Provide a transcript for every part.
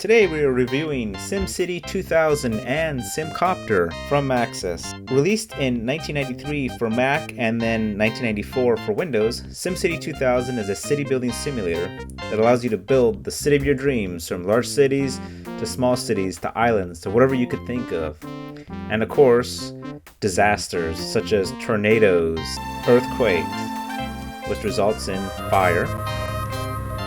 Today we are reviewing SimCity 2000 and SimCopter from Maxis. Released in 1993 for Mac and then 1994 for Windows, SimCity 2000 is a city building simulator that allows you to build the city of your dreams, from large cities to small cities to islands to whatever you could think of. And of course, disasters such as tornadoes, earthquakes, which results in fire,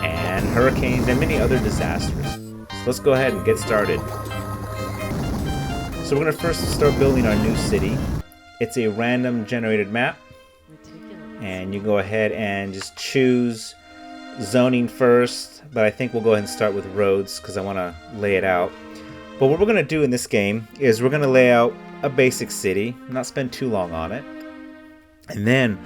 and hurricanes and many other disasters. Let's go ahead and get started. So we're going to first start building our new city. It's a random generated map. And you go ahead and just choose zoning first. But I think we'll go ahead and start with roads because I want to lay it out. But what we're going to do in this game is we're going to lay out a basic city, not spend too long on it. And then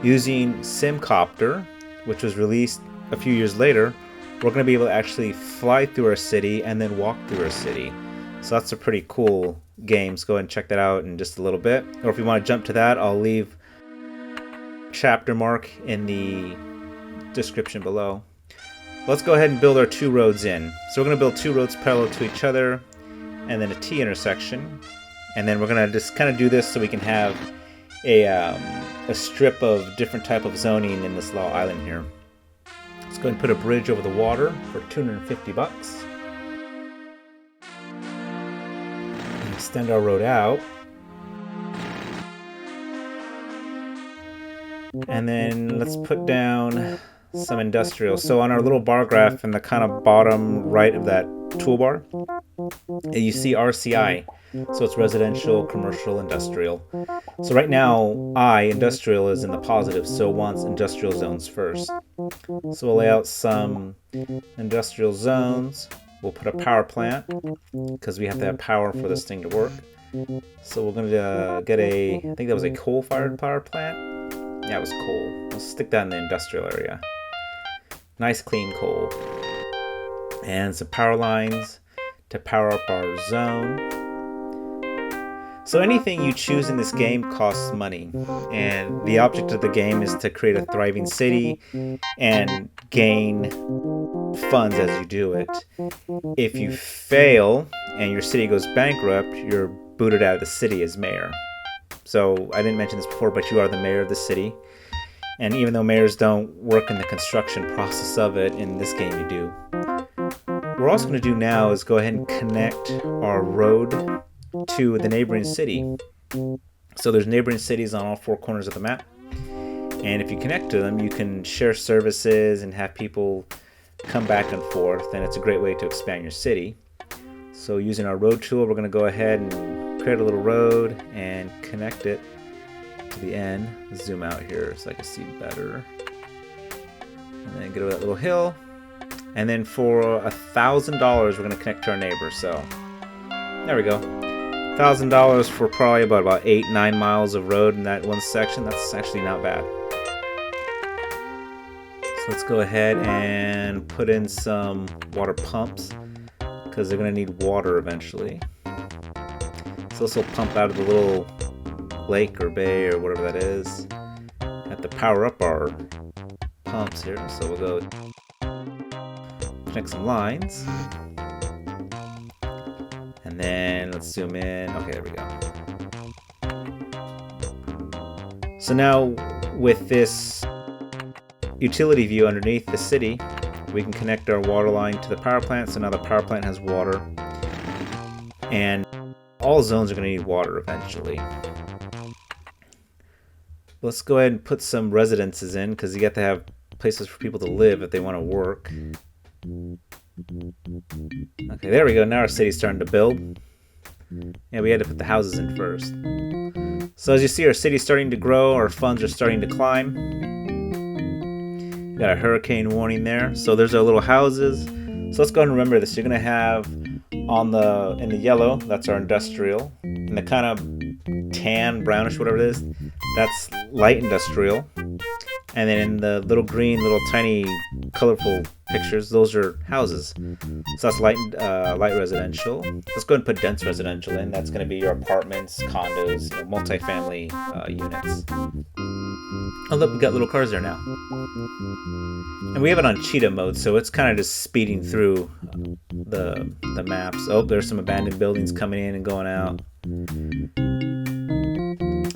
using SimCopter, which was released a few years later, we're going to be able to actually fly through our city and then walk through our city. So that's a pretty cool game. So go ahead and check that out in just a little bit. Or if you want to jump to that, I'll leave a chapter mark in the description below. Let's go ahead and build our two roads in. So we're going to build two roads parallel to each other and then a T intersection. And then we're going to just kind of do this so we can have a strip of different type of zoning in this little island here. Let's go ahead and put a bridge over the water for $250. And extend our road out. And then let's put down some industrial. So on our little bar graph in the kind of bottom right of that toolbar, you see RCI. So it's residential, commercial, industrial. So right now, industrial is in the positive, so it wants industrial zones first. So we'll lay out some industrial zones. We'll put a power plant, because we have to have power for this thing to work. So we're going to get I think that was a coal-fired power plant. Yeah, it was coal. We'll stick that in the industrial area. Nice clean coal. And some power lines to power up our zone. So anything you choose in this game costs money, and the object of the game is to create a thriving city and gain funds as you do it. If you fail and your city goes bankrupt, you're booted out of the city as mayor. So I didn't mention this before, but you are the mayor of the city. And even though mayors don't work in the construction process of it, in this game you do. What we're also going to do now is go ahead and connect our road to the neighboring city. So there's neighboring cities on all four corners of the map, and if you connect to them, you can share services and have people come back and forth, and it's a great way to expand your city. So using our road tool, we're going to go ahead and create a little road and connect it to the end. Zoom out here so I can see better, and then get over that little hill. And then for $1,000 we're going to connect to our neighbor. So there we go. $1,000 for probably about 8-9 miles of road in that one section. That's actually not bad. So let's go ahead and put in some water pumps, because they're going to need water eventually. So this will pump out of the little lake or bay or whatever that is. Have to power up our pumps here. So we'll go connect some lines. And then let's zoom in. Okay, there we go. So now with this utility view underneath the city, we can connect our water line to the power plant. So now the power plant has water. And all zones are going to need water eventually. Let's go ahead and put some residences in, because you have to have places for people to live if they want to work. Okay, there we go. Now our city's starting to build. Yeah, we had to put the houses in first. So as you see, our city's starting to grow. Our funds are starting to climb. Got a hurricane warning there. So there's our little houses. So let's go ahead and remember this. You're going to have in the yellow, that's our industrial. In the kind of tan, brownish, whatever it is, that's light industrial. And then in the little green, little tiny, colorful pictures, those are houses. So that's light residential. Let's go ahead and put dense residential in. That's going to be your apartments, condos, multifamily units. Oh look, we got little cars there now. And we have it on cheetah mode, so it's kind of just speeding through the maps. Oh, there's some abandoned buildings coming in and going out.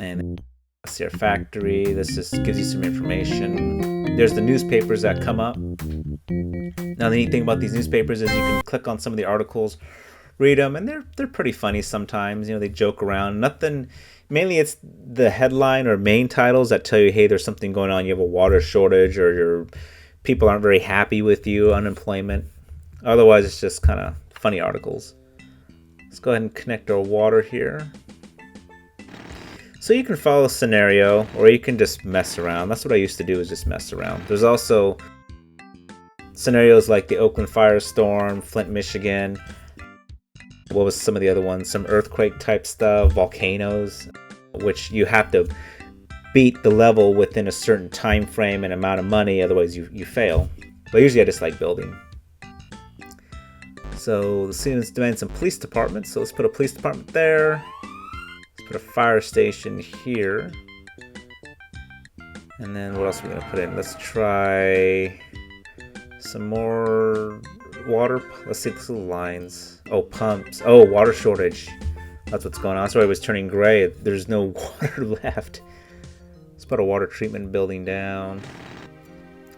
And see our factory. This just gives you some information. There's the newspapers that come up. Now the neat thing about these newspapers is you can click on some of the articles, read them, and they're pretty funny sometimes. You know, they joke around. Nothing. Mainly it's the headline or main titles that tell you, hey, there's something going on. You have a water shortage, or your people aren't very happy with you, unemployment. Otherwise, it's just kind of funny articles. Let's go ahead and connect our water here. So you can follow a scenario, or you can just mess around. That's what I used to do, is just mess around. There's also scenarios like the Oakland firestorm, Flint, Michigan. What was some of the other ones? Some earthquake type stuff, volcanoes, which you have to beat the level within a certain time frame and amount of money, otherwise you fail. But usually I just like building. So the students demand some police departments, so let's put a police department there. Let's put a fire station here. And then what else are we going to put in? Let's try some more water. Let's see the lines. Oh, pumps. Oh, water shortage. That's what's going on. That's why it was turning gray. There's no water left. Let's put a water treatment building down.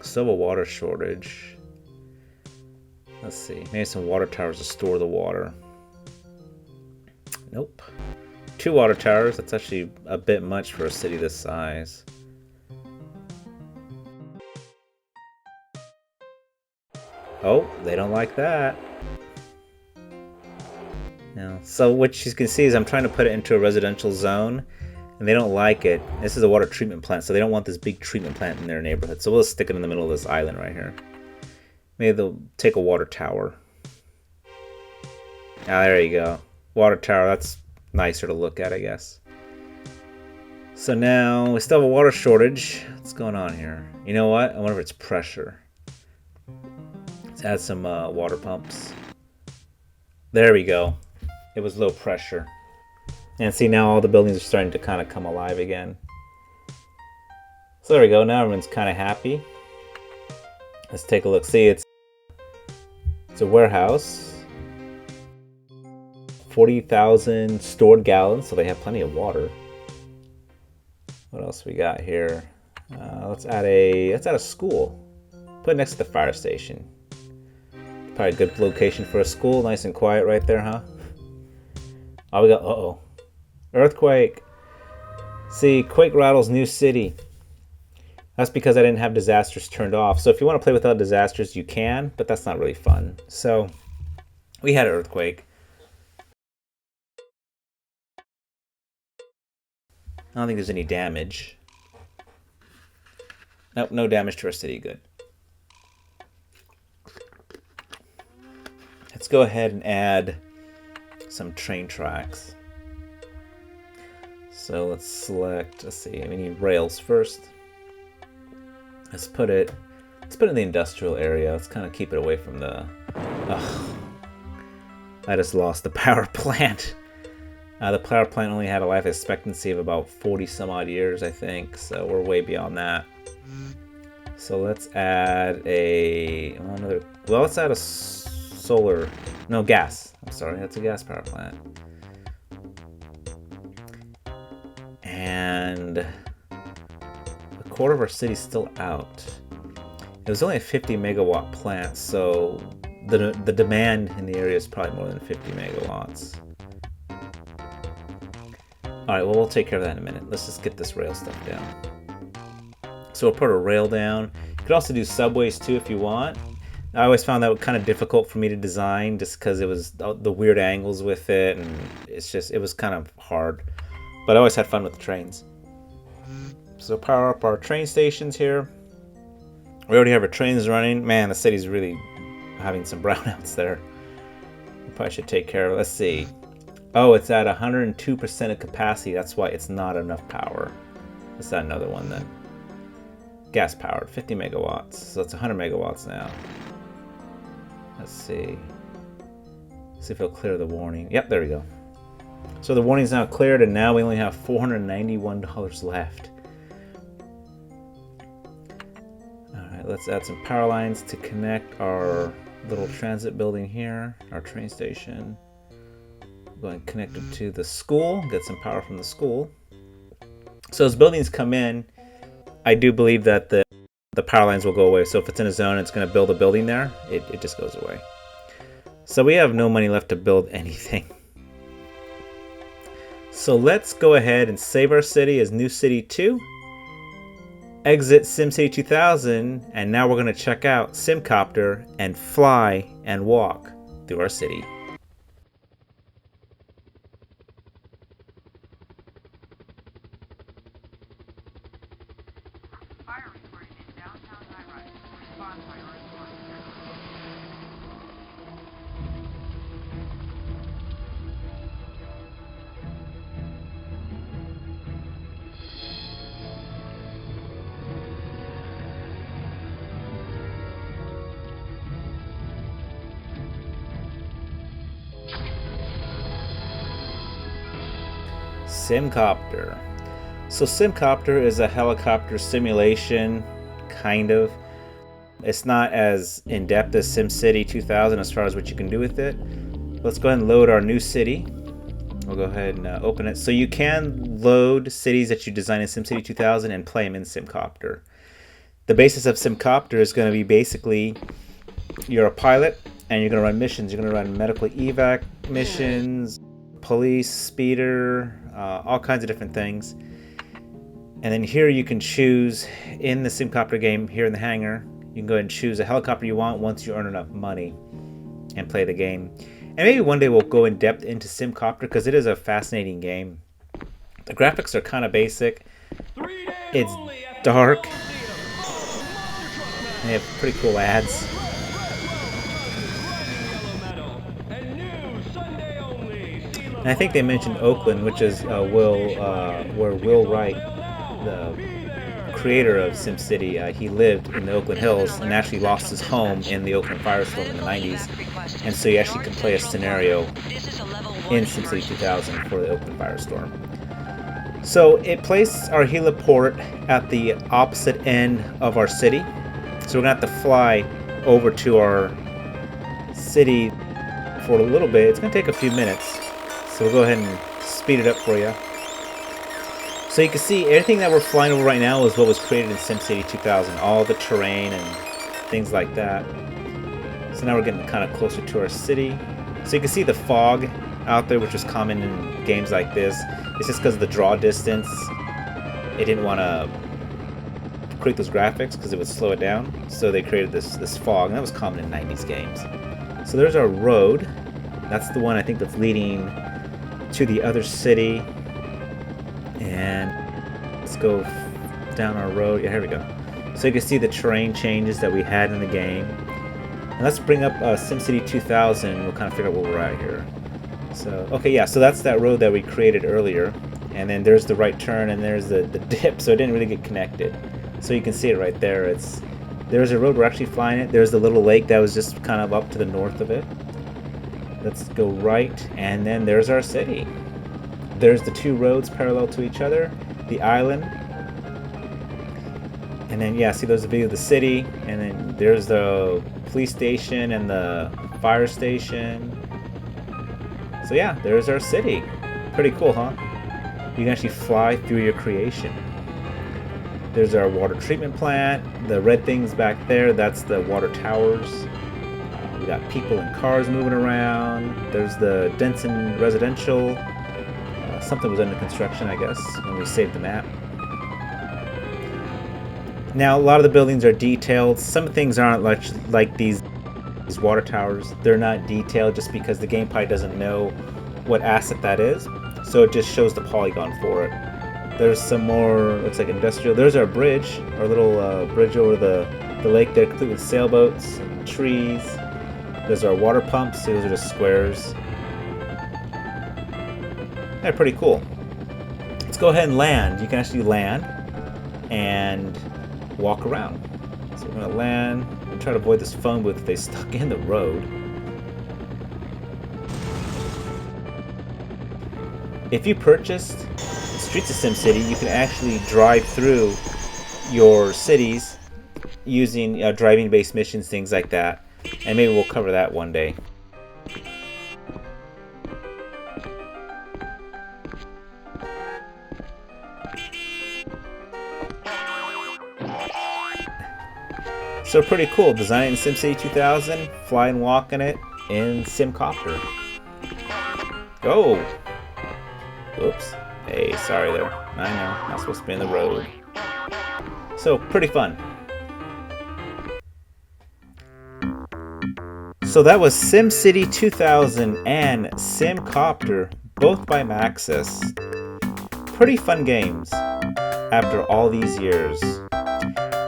Still a water shortage. Let's see. Maybe some water towers to store the water. Nope. 2 water towers. That's actually a bit much for a city this size. Oh, they don't like that. No. So what you can see is I'm trying to put it into a residential zone, and they don't like it. This is a water treatment plant, so they don't want this big treatment plant in their neighborhood. So we'll stick it in the middle of this island right here. Maybe they'll take a water tower. Ah, there you go. Water tower, that's nicer to look at, I guess. So now we still have a water shortage. What's going on here? You know what? I wonder if it's pressure. Let's add some water pumps. There we go. It was low pressure. And see, now all the buildings are starting to kind of come alive again. So there we go. Now everyone's kind of happy. Let's take a look. See, it's a warehouse. 40,000 stored gallons, so they have plenty of water. What else we got here? Let's add a school. Put it next to the fire station. Probably a good location for a school. Nice and quiet right there, huh? Oh, we got, uh-oh. Earthquake. See, quake rattles new city. That's because I didn't have disasters turned off. So if you want to play without disasters, you can, but that's not really fun. So we had an earthquake. I don't think there's any damage. Nope, no damage to our city. Good. Let's go ahead and add some train tracks. So let's select, let's see, we need rails first. Let's put it in the industrial area. Let's kind of keep it away from the, I just lost the power plant. The power plant only had a life expectancy of about 40 some odd years, I think. So we're way beyond that. So let's add let's add a gas. I'm sorry, that's a gas power plant. And a quarter of our city's still out. It was only a 50 megawatt plant, so the demand in the area is probably more than 50 megawatts. Alright, well, we'll take care of that in a minute. Let's just get this rail stuff down. So we'll put a rail down. You could also do subways too if you want. I always found that kind of difficult for me to design just because it was the weird angles with it, and it was kind of hard. But I always had fun with the trains. So power up our train stations here. We already have our trains running. Man, the city's really having some brownouts there. We probably should take care of it. Let's see. Oh, it's at 102% of capacity. That's why it's not enough power. Let's add another one then. Gas powered, 50 megawatts. So it's 100 megawatts now. Let's see. See if it'll clear the warning. Yep, there we go. So the warning's now cleared, and now we only have $491 left. Let's add some power lines to connect our little transit building here, our train station. Go and connect it to the school, get some power from the school. So as buildings come in, I do believe that the power lines will go away. So if it's in a zone, it's going to build a building there, it just goes away. So we have no money left to build anything. So let's go ahead and save our city as New City 2. Exit SimCity 2000, and now we're going to check out SimCopter and fly and walk through our city. Fire reported in downtown high-rise. Respond priority one. SimCopter. So SimCopter is a helicopter simulation, kind of. It's not as in-depth as SimCity 2000 as far as what you can do with it. Let's go ahead and load our new city. We'll go ahead and open it. So you can load cities that you design in SimCity 2000 and play them in SimCopter. The basis of SimCopter is going to be basically you're a pilot and you're going to run missions. You're going to run medical evac missions, police, speeder, all kinds of different things. And then here you can choose in the SimCopter game, here in the hangar, you can go ahead and choose a helicopter you want once you earn enough money and play the game. And maybe one day we'll go in depth into SimCopter because it is a fascinating game. The graphics are kind of basic. It's dark. They have pretty cool ads. And I think they mentioned Oakland, which is where Will Wright, the creator of SimCity, he lived in the Oakland Hills and actually lost his home in the Oakland firestorm in the 90s. And so you actually can play a scenario in SimCity 2000 for the Oakland firestorm. So it placed our heliport at the opposite end of our city. So we're going to have to fly over to our city for a little bit. It's going to take a few minutes. So we'll go ahead and speed it up for you. So you can see everything that we're flying over right now is what was created in SimCity 2000. All the terrain and things like that. So now we're getting kind of closer to our city. So you can see the fog out there, which is common in games like this. It's just because of the draw distance. It didn't want to create those graphics because it would slow it down. So they created this fog, and that was common in 90s games. So there's our road. That's the one I think that's leading to the other city. And let's go down our road. Yeah, here we go. So you can see the terrain changes that we had in the game. And let's bring up SimCity 2000. We'll kind of figure out where we're at here. So, okay, yeah, so that's that road that we created earlier. And then there's the right turn and there's the dip, so it didn't really get connected. So you can see it right there. There's a road, we're actually flying it. There's the little lake that was just kind of up to the north of it. Let's go right, and then there's our city. There's the two roads parallel to each other, the island. And then, yeah, see, there's a view of the city, and then there's the police station and the fire station. So yeah, there's our city. Pretty cool, huh? You can actually fly through your creation. There's our water treatment plant. The red things back there, that's the water towers. We got people and cars moving around. There's the Denson residential. Something was under construction, I guess, when we saved the map. Now, a lot of the buildings are detailed. Some things aren't like these water towers. They're not detailed just because the game probably doesn't know what asset that is. So it just shows the polygon for it. There's some more, looks like industrial. There's our bridge, our little bridge over the lake there, complete with sailboats and trees. There's our water pumps. Those are just squares. They're pretty cool. Let's go ahead and land. You can actually land and walk around. So we're going to land and try to avoid this phone booth if they stuck in the road. If you purchased Streets of SimCity, you can actually drive through your cities using driving-based missions, things like that. And maybe we'll cover that one day. So pretty cool. Design it in SimCity 2000, fly and walk in it in SimCopter. Go! Oops. Hey, sorry there. I know, not supposed to be in the road. So, pretty fun. So that was SimCity 2000 and SimCopter, both by Maxis. Pretty fun games after all these years.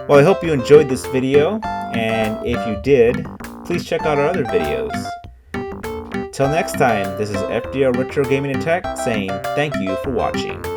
Well, I hope you enjoyed this video, and if you did, please check out our other videos. Till next time, this is FDR Retro Gaming and Tech saying thank you for watching.